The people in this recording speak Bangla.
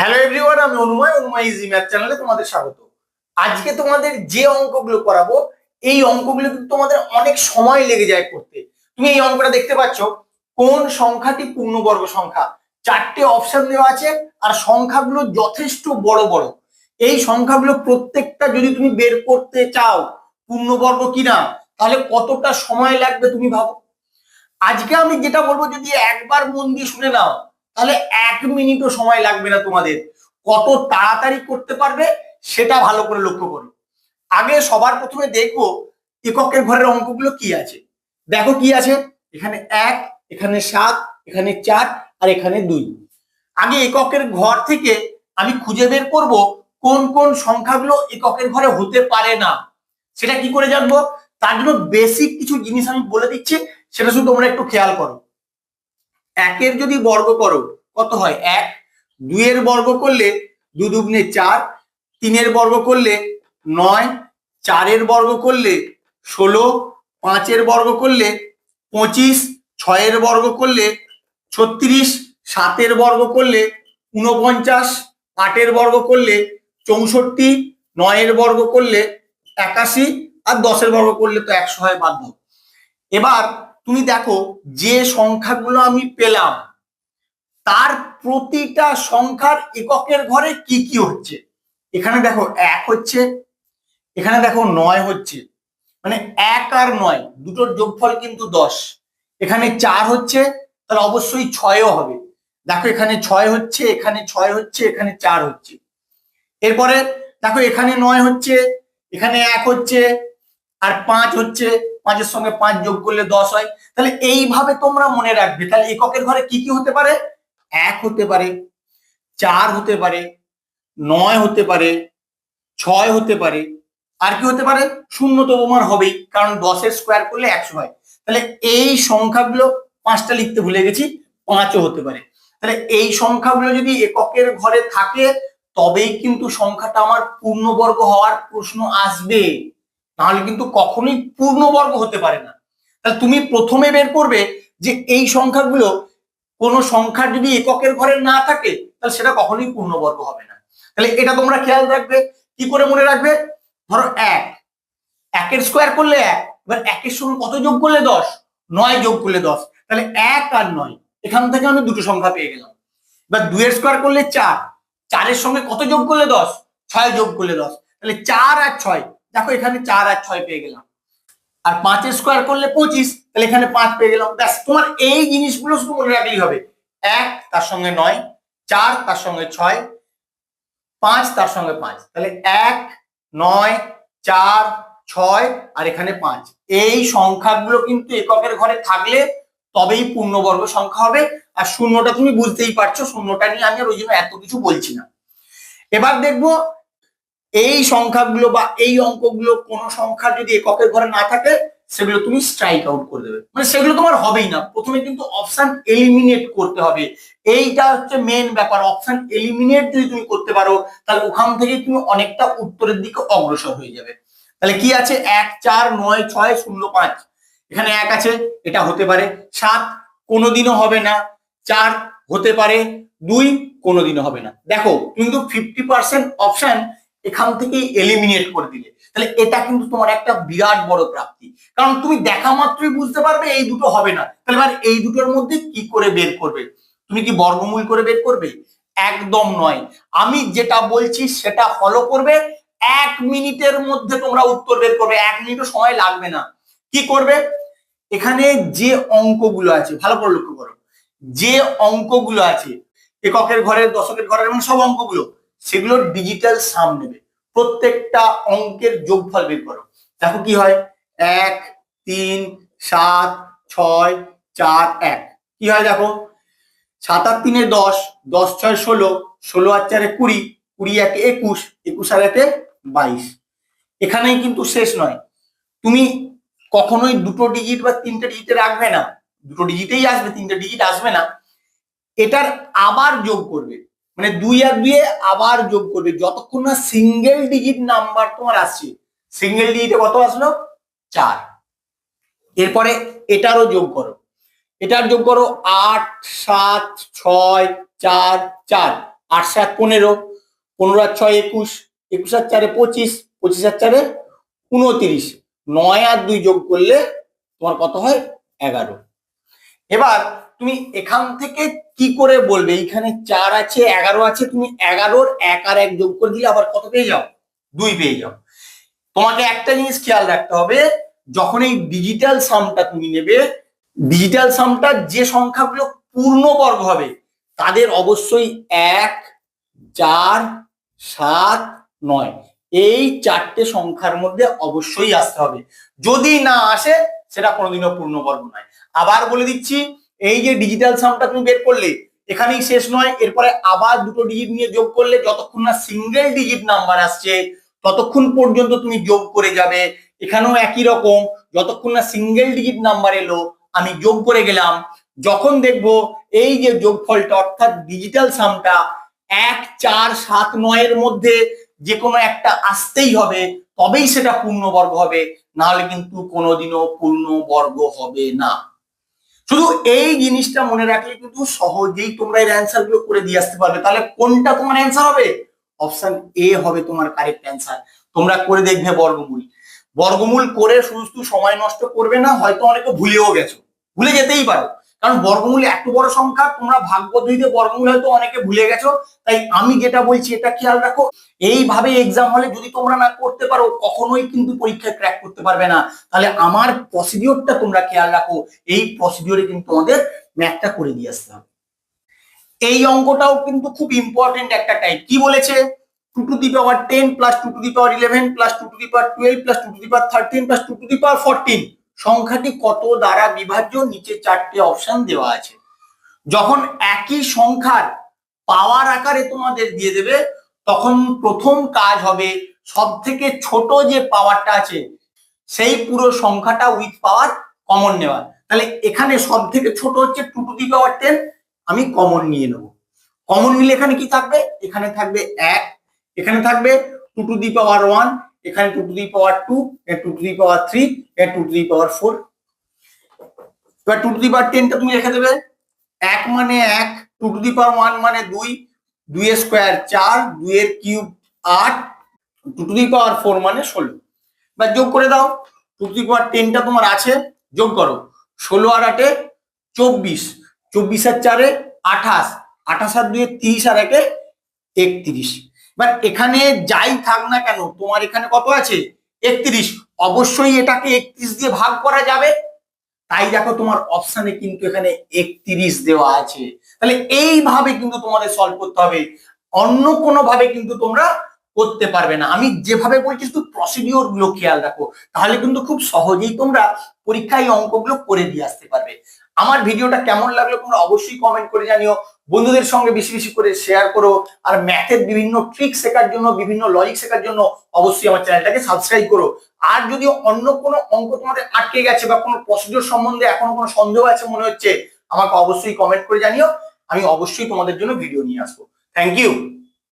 হ্যালো এভরিওয়ান, আমি অনুময় ইজি ম্যাথ চ্যানেলে তোমাদের স্বাগত। আজকে তোমাদের যে অঙ্কগুলো করাবো, এই অঙ্কগুলো কিন্তু তোমাদের অনেক সময় লেগে যায় করতে। তুমি এই অঙ্কটা দেখতে পাচ্ছ, কোন সংখ্যাটি পূর্ণবর্গ সংখ্যা। চারটে অপশন দেওয়া আছে আর সংখ্যাগুলো যথেষ্ট বড় বড়। এই সংখ্যাগুলো প্রত্যেকটা যদি তুমি বের করতে চাও পূর্ণবর্গ কিনা, তাহলে কতটা সময় লাগবে তুমি ভাবো। আজকে আমি যেটা বলবো, যদি একবার মন দিয়ে শুনে নাও, তাহলে 1 মিনিটও সময় লাগবে না তোমাদের। কত তাড়াতাড়ি করতে পারবে সেটা ভালো করে লক্ষ্য করো। আগে সবার প্রথমে দেখবো এককের ঘরের অঙ্কগুলো কি আছে। দেখো কি আছে, এখানে 1, এখানে 7, এখানে 4 আর এখানে 2। আগে এককের ঘর থেকে আমি খুঁজে বের করব কোন কোন সংখ্যাগুলো এককের ঘরে হতে পারে না। সেটা কি করে জানবো? তার জন্য বেসিক কিছু জিনিস আমি বলে দিচ্ছি, সেটা শুধু তোমরা একটু খেয়াল করো। 1-এর যদি বর্গ করো কত হয়? 1। 2-এর বর্গ করলে 2 দুগুণে 4, 3-এর বর্গ করলে 9, 4-এর বর্গ করলে 16, 5-এর বর্গ করলে 25, 6-এর বর্গ করলে 36, 7-এর বর্গ করলে 49, 8-এর বর্গ করলে 64, 9-এর বর্গ করলে 81 আর 10-এর বর্গ করলে তো 100 হয়, বাধ্য। এবার তুমি দেখো, যে সংখ্যাগুলো আমি পেলাম তার প্রতিটা সংখ্যার এককের ঘরে কি কি হচ্ছে। এখানে দেখো 1 হচ্ছে, এখানে দেখো 9 হচ্ছে, মানে 1 আর 9 দুটোর যোগফল কিন্তু 10। এখানে 4 হচ্ছে, তাহলে অবশ্যই 6ও হবে। দেখো এখানে 6 হচ্ছে, এখানে 6 হচ্ছে, এখানে 4 হচ্ছে। এরপরে দেখো এখানে 9 হচ্ছে, এখানে 1 হচ্ছে আর 5 হচ্ছে, 5-এর সঙ্গে 5 যোগ করলে 10 হয়। তাহলে এইভাবে তোমরা মনে রাখবে। তাহলে এককের ঘরে কি কি হতে পারে? 1 হতে পারে, 4 হতে পারে, 9 হতে পারে, 6 হতে পারে, আর কি হতে পারে? 0 তো তোমার হবেই, কারণ 10-এর স্কোয়ার করলে 100 হয়। তাহলে এই সংখ্যাগুলো 5টা লিখতে ভুলে গেছি, 5ও হতে পারে। তাহলে এই সংখ্যাগুলো যদি এককের ঘরে থাকে তবেই কিন্তু সংখ্যাটা আমার পূর্ণবর্গ হওয়ার প্রশ্ন আসবে, তাহলে কিন্তু কখনোই পূর্ণবর্গ হতে পারে না। তাহলে তুমি প্রথমে বের করবে যে এই সংখ্যাগুলো, কোন সংখ্যার যদি এককের ঘরে না থাকে তাহলে সেটা কখনোই পূর্ণবর্গ হবে না। তাহলে এটা তোমরা খেয়াল রাখবে। কি করে মনে রাখবে? ধরো 1, 1-এর স্কোয়ার করলে 1, এবার 1-এর সঙ্গে কত যোগ করলে 10? 9 যোগ করলে 10। তাহলে 1 আর 9, এখান থেকে আমি দুটো সংখ্যা পেয়ে গেলাম। এবার 2-এর স্কোয়ার করলে 4, 4-এর সঙ্গে কত যোগ করলে 10? 6 যোগ করলে 10। তাহলে 4 আর 6, দেখো এখানে 4 আর 6 পেয়ে গেলাম। আর 5-এর স্কোয়ার করলে 25, তাহলে এখানে 5 পেয়ে গেলাম। ব্যাস, তোমার এই জিনিসগুলো শুধু মনে রাখলেই হবে। 1 তার সঙ্গে 9, 4 তার সঙ্গে 6, 5 তার সঙ্গে 5। তাহলে 1, 9, 4, 6 আর এখানে 5। এই সংখ্যাগুলো কিন্তু এককের ঘরে থাকলে তবেই পূর্ণবর্গ সংখ্যা হবে। আর শূন্যটা তুমি বুঝতেই পারছো, শূন্যটা নিয়ে আমি আর ওই জন্য এত কিছু বলছি না। এবার দেখবো এই সংখ্যাগুলো বা এই অঙ্কগুলো, কোন সংখ্যা যদি এককের ঘরে না থাকে সেগুলো তুমি স্ট্রাইক আউট করে দেবে, মানে সেগুলো তোমার হবেই না। প্রথমে কিন্তু অপশন এলিমিনেট করতে হবে, এইটা হচ্ছে মেন ব্যাপার। অপশন এলিমিনেট যদি তুমি করতে পারো তাহলে ওখান থেকে তুমি অনেকটা উত্তরের দিকে অগ্রসর হয়ে যাবে। তাহলে কি আছে? 1, 4, 9, 6, 0, 5। এখানে 1 আছে, এটা হতে পারে। 7 কোনোদিনও হবে না। 4 হতে পারে। 2 কোনোদিনও হবে না। দেখো কিন্তু 50% অপশন এখান থেকে এলিমিনেট করে দিলে, তাহলে এটা কিন্তু তোমার একটা বিরাট বড় প্রাপ্তি। কারণ তুমি দেখা মাত্রই বুঝতে পারবে এই দুটো হবে না। তাহলে এবার এই দুটোর মধ্যে কি করে বের করবে? তুমি কি বর্গমূল করে বের করবে? একদম নয়। আমি যেটা বলছি সেটা ফলো করবে। 1 মিনিটের মধ্যে তোমরা উত্তর বের করবে, 1 মিনিটও সময় লাগবে না। কি করবে? এখানে যে অঙ্কগুলো আছে ভালো করে লক্ষ্য করো, যে অঙ্কগুলো আছে এককের ঘরের, দশকের ঘরের, এবং সব অঙ্কগুলো, সেগুলোর ডিজিটাল সাম নেবে। প্রত্যেকটা অঙ্কের যোগফল বের করো। দেখো কি হয়? 1, 3, 7, 6, 4, 1। কি হয় দেখো? 7 আর 3 10, 10 6 16, 16 আর 4 20, 20 1 21, 21 আর 1 22। এখানেই কিন্তু শেষ নয়। তুমি কখনোই দুটো ডিজিট বা তিনটে ডিজিটে রাখবে না, দুটো ডিজিটেই আসবে, তিনটে ডিজিট আসবে না। এটার আবার যোগ করবে, মানে 2 আর 2 আবার যোগ করবে যতক্ষণ না সিঙ্গেল ডিজিট নাম্বার তোমার আসছে। সিঙ্গেল ডিজিটে কত আসলো? 4। এরপরে এটারও যোগ করো, এটার যোগ করো 8, 7, 6, 4, 4, 8 7 15, 15 আর 6 21, 21 আর 4 25, 25 আর 4 29, 9 আর 2 যোগ করলে তোমার কত হয় 11। এবার তুমি এখান থেকে কি করে বলবে এইখানে 4 আছে 11 আছে, তুমি 11-র 1 আর 1 যোগ করে দিলে আবার কত পেয়ে যাও 2 পেয়ে যাও। তোমাকে একটা জিনিস খেয়াল রাখতে হবে, যখন এই ডিজিটাল সামটা তুমি নেবে, ডিজিটাল সামটা যে সংখ্যাগুলো পূর্ণবর্গ হবে তাদের অবশ্যই 1 4 7 9 এই 4টে সংখ্যার মধ্যে অবশ্যই আসতে হবে। যদি না আসে সেটা কোনোদিনও পূর্ণবর্গ নয়। আবার বলে দিচ্ছি, এই যে ডিজিটাল সামটা তুমি বের করলে এখানেই শেষ নয়, এরপরে আবার দুটো ডিজিট নিয়ে যোগ করলে যতক্ষণ না সিঙ্গেল ডিজিট নাম্বার আসছে ততক্ষণ পর্যন্ত তুমি যোগ করে যাবে। এখানেও একই রকম, যতক্ষণ না সিঙ্গেল ডিজিট নাম্বার এলো আমি যোগ করে গেলাম। যখন দেখবো এই যে যোগফলটা অর্থাৎ ডিজিটাল সামটা 1 4 7 9 এর মধ্যে যে কোনো একটা আসতেই হবে, তবেই সেটা পূর্ণবর্গ হবে, না হলে কিন্তু কোনোদিনও পূর্ণবর্গ হবে না। শুধু এই জিনিসটা মনে রাখলে কিন্তু সহজেই তোমরা এর অ্যান্সার গুলো করে দিয়ে আসতে পারবে। তাহলে কোনটা তোমার অ্যান্সার হবে? অপশন এ হবে তোমার কারেক্ট অ্যান্সার। তোমরা করে দেখবে বর্গমূল, বর্গমূল করে শুধু সময় নষ্ট করবে না, হয়তো অনেকে ভুলেও গেছো, ভুলে যেতেই পারো, কারণ বর্গমূল এত বড় সংখ্যা, তোমরা ভাগ পদ্ধতিতে বর্গমূল হয়তো অনেকে ভুলে গেছো। তাই আমি যেটা বলছি এটা খেয়াল রাখো, এইভাবে এক্সাম হলে যদি তোমরা না করতে পারো কখনোই কিন্তু পরীক্ষায় ক্র্যাক করতে পারবে না। তাহলে আমার প্রসিডিওরটা তোমরা খেয়াল রাখো, এই প্রসিডিওরে কিন্তু তোমাদের ম্যাথটা করে দিয়ে আসতে হবে। এই অঙ্কটাও কিন্তু খুব ইম্পর্টেন্ট একটা টাইপ। কি বলেছে? 2 to the power 10 plus 2 to the power 11 plus 2 to the power 12 plus 2 to the power 13 plus 2 to the power 14 সংখ্যাটি কত দ্বারা বিভাজ্য? নিচে 4টে অপশন দেওয়া আছে। যখন একই সংখ্যার পাওয়ার আকারে তোমাদের দিয়ে দেবে তখন প্রথম কাজ হবে সব থেকে ছোট যে পাওয়ারটা আছে সেই পুরো সংখ্যাটা উইথ পাওয়ার কমন নেওয়া। তাহলে এখানে সব থেকে ছোট হচ্ছে 2 to the power 10, আমি কমন নিয়ে নেব। কমন নিলে এখানে কি থাকবে? এখানে থাকবে 1, এখানে থাকবে 2 to the power 1, এখানে 2 to the power 2, 2 to the power 3, 2 to the power 4। এবার 2 to the power 10টা তুমি রেখে দেবে। 1 মানে 1, 2 to the power 1 মানে 2, 2 এর স্কয়ার 4, 2 এর কিউব 8, 2 to the power 4 মানে 16। বা যোগ করে দাও, 2 to the power 10টা তোমার আছে, যোগ করো। 16 আর 8 24, 24 আর 4 28, 28 আর 2 30 আর 1 31। এবার এখানে যাই থাক না কেন তোমার এখানে কত আছে? 31। অবশ্যই এটাকে 31 দিয়ে ভাগ করা যাবে, তাই দেখো তোমার অপশনে কিন্তু এখানে 31 দেওয়া আছে। তাহলে এইভাবে কিন্তু তোমাদের সলভ করতে হবে, অন্য কোনো ভাবে কিন্তু তোমরা করতে পারবে না। আমি যেভাবে বলছি শুধু প্রসিডিওর গুলো খেয়াল রাখো, তাহলে কিন্তু খুব সহজেই তোমরা পরীক্ষায় অঙ্কগুলো করে দিয়ে আসতে পারবে। আমার ভিডিওটা কেমন লাগলো তোমরা অবশ্যই কমেন্ট করে জানিও, বন্ধুদের সঙ্গে বেশি বেশি করে শেয়ার করো। আর ম্যাথের বিভিন্ন ট্রিক শেখার জন্য, বিভিন্ন লজিক শেখার জন্য অবশ্যই আমার চ্যানেলটাকে সাবস্ক্রাইব করো। আর যদি অন্য কোনো অঙ্ক তোমাদের আটকে গেছে বা কোনো প্রসিডিওর সম্বন্ধে এখনো কোনো সন্দেহ আছে মনে হচ্ছে, আমাকে অবশ্যই কমেন্ট করে জানিও, আমি অবশ্যই তোমাদের জন্য ভিডিও নিয়ে আসবো। Thank you.